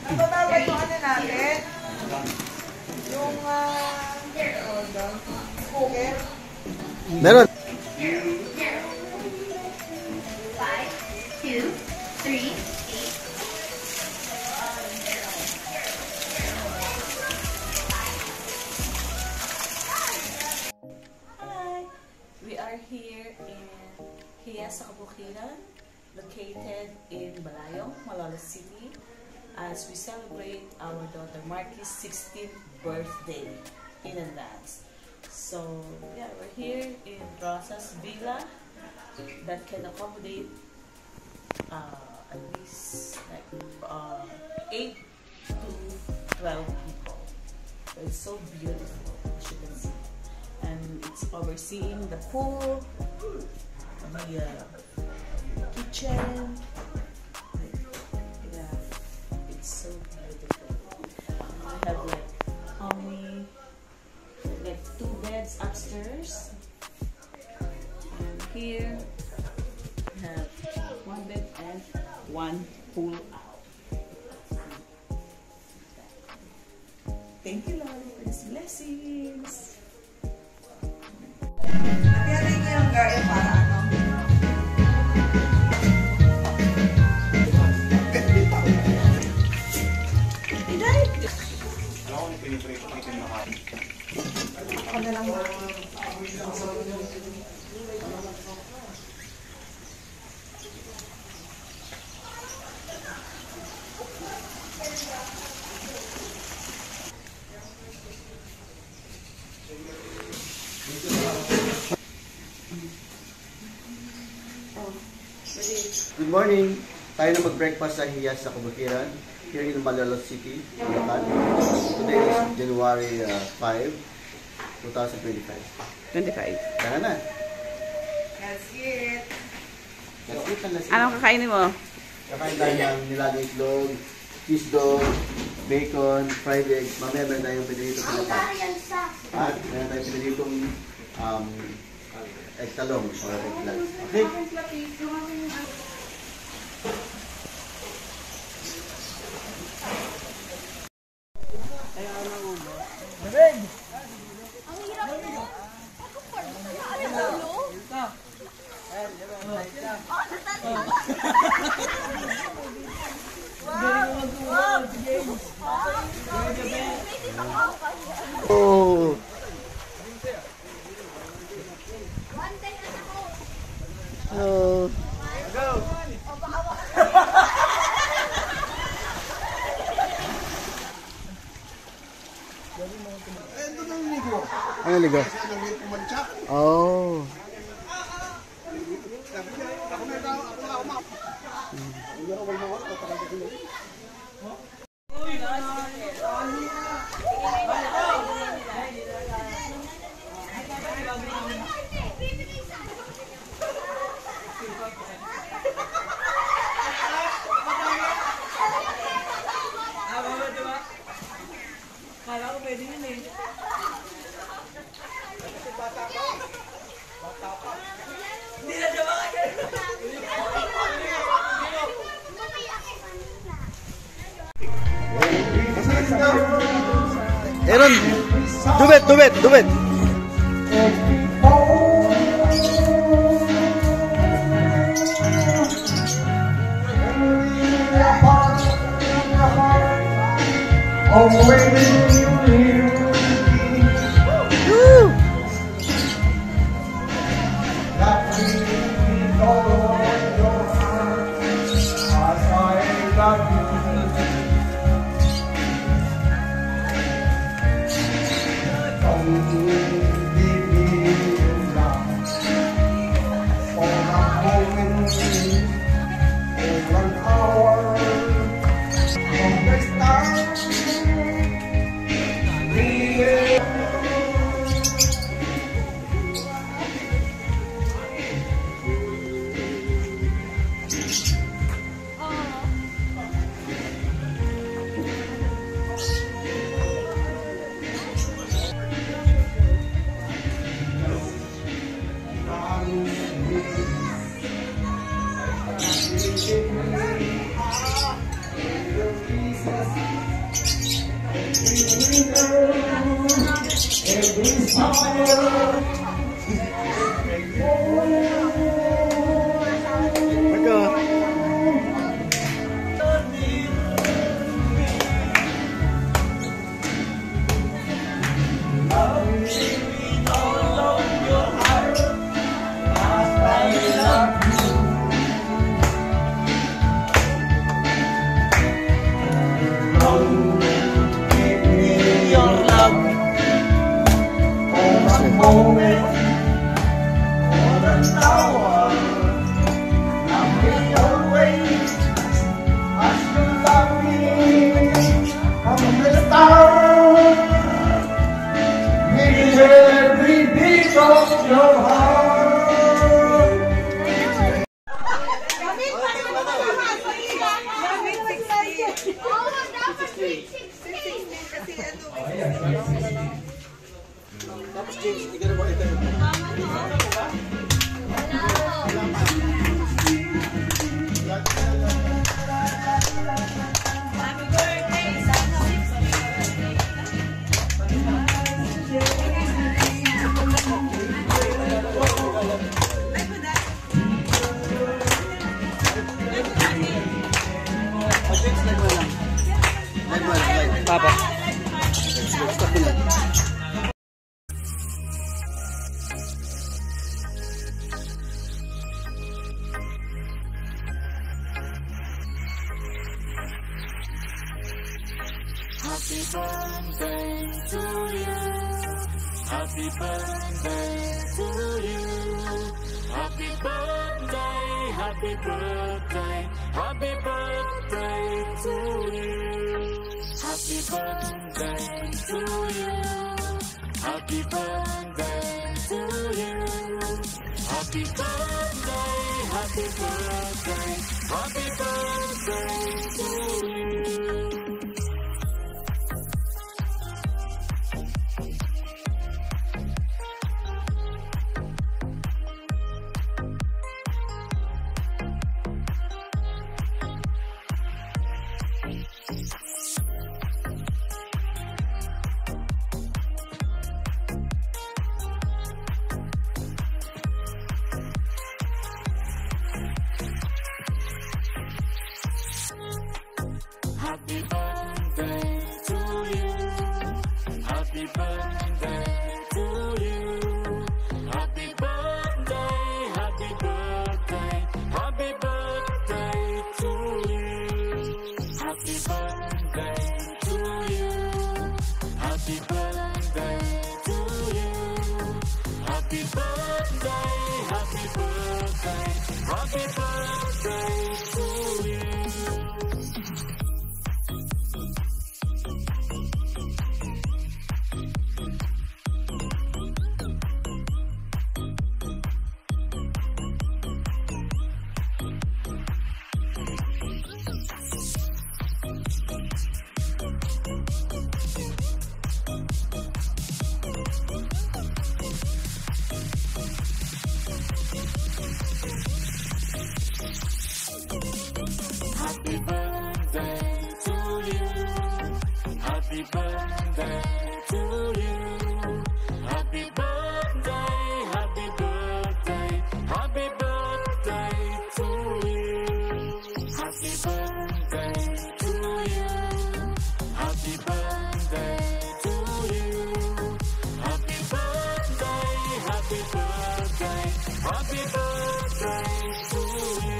Nabababa yung ano natin? Yung, cooker? Meron. 5, 2, 3, 8. We are here in Hiyas sa Kabukiran, located in Balayong, Malolos City, as we celebrate our daughter Marky's 16th birthday in advance. So yeah, we're here in Rosas Villa that can accommodate at least like 8 to 12 people. It's so beautiful, as you can see. And it's overseeing the pool, the kitchen. Yeah, it's so beautiful. We have like only like 2 beds upstairs, and here we have 1 bed and 1 pool out. Thank you, Lord, for His blessings. Nagyari niya yung gaya para ano? Ako na lang. Good morning! Tayo na mag-breakfast sa Hiyas sa Kabukiran, here in Malolos City, Bulacan. Today is January 5, 2025. 25. Tara na! That's it. That's it na lasing. Anong kakainin mo? Kakain tayo ng nilagang itlog, cheese dog, bacon, fried egg. Mamaya meron tayong pinilito sa lapat. At meron tayong pinilitong egg talong or egg flat. Okay? Oh. Oh. Ano ligo? Oh. Kala ko pwede yun eh. Hindi na siya makakaya. Aaron, do it. Tapos James, hindi ka na makita yun. Papa. Stop mo lang. Happy birthday to you. Happy birthday to you. Happy birthday, happy birthday, happy birthday to you. Happy birthday to you. Happy birthday to you. Happy birthday, happy birthday, happy birthday to you. Happy birthday to you. Happy birthday to you. Happy birthday, happy birthday, happy birthday to you. Happy birthday to you. Happy birthday to you. Happy birthday, happy birthday, happy birthday to you. Happy birthday to you. Happy birthday to you. Happy birthday, happy birthday, happy birthday to you. Happy birthday to you. Happy birthday to you. Happy birthday, happy birthday, happy birthday to you.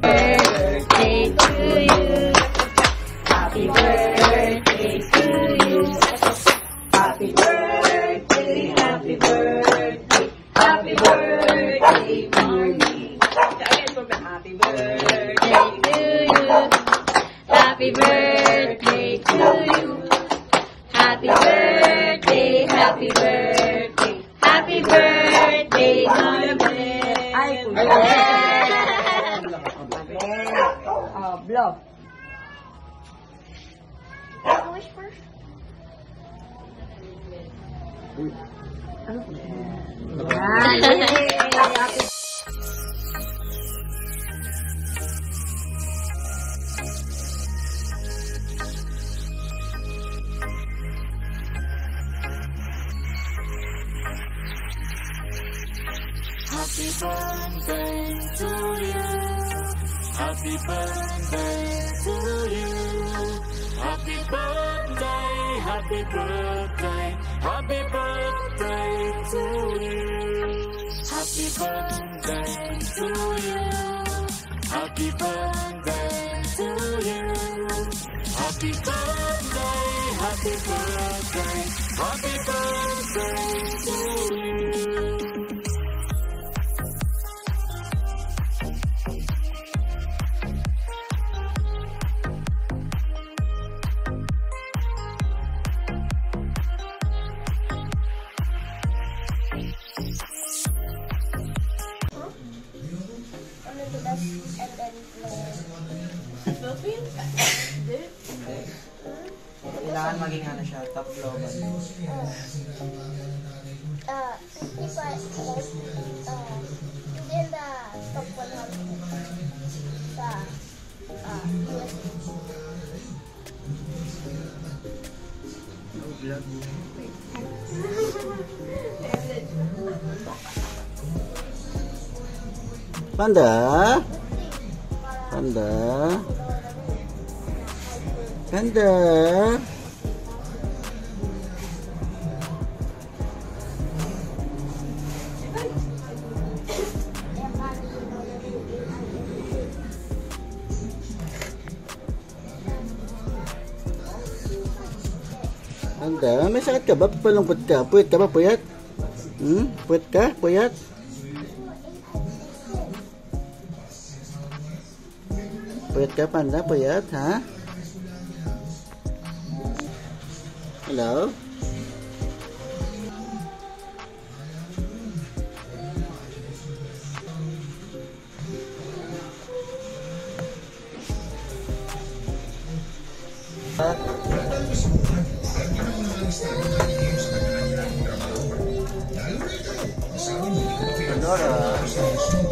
Birthday happy birthday. Happy birthday, Norbert. Ay, oh, blow. Wish first. Happy birthday to you. Happy birthday to you. Happy birthday, happy birthday, happy birthday to you. Happy birthday to you. Happy birthday to you. Happy birthday, happy birthday, happy birthday to you. Kailangan maging ano siya, top global. 55, in the top 100 sa US. Panda? Panda? Panda? Panda, may sakit ka ba? Papalungkot ka? Puyat ka ba? Puyat? Puyat ka? Puyat? Puyat ka, Panda? Puyat, ha? Hello? Pandora.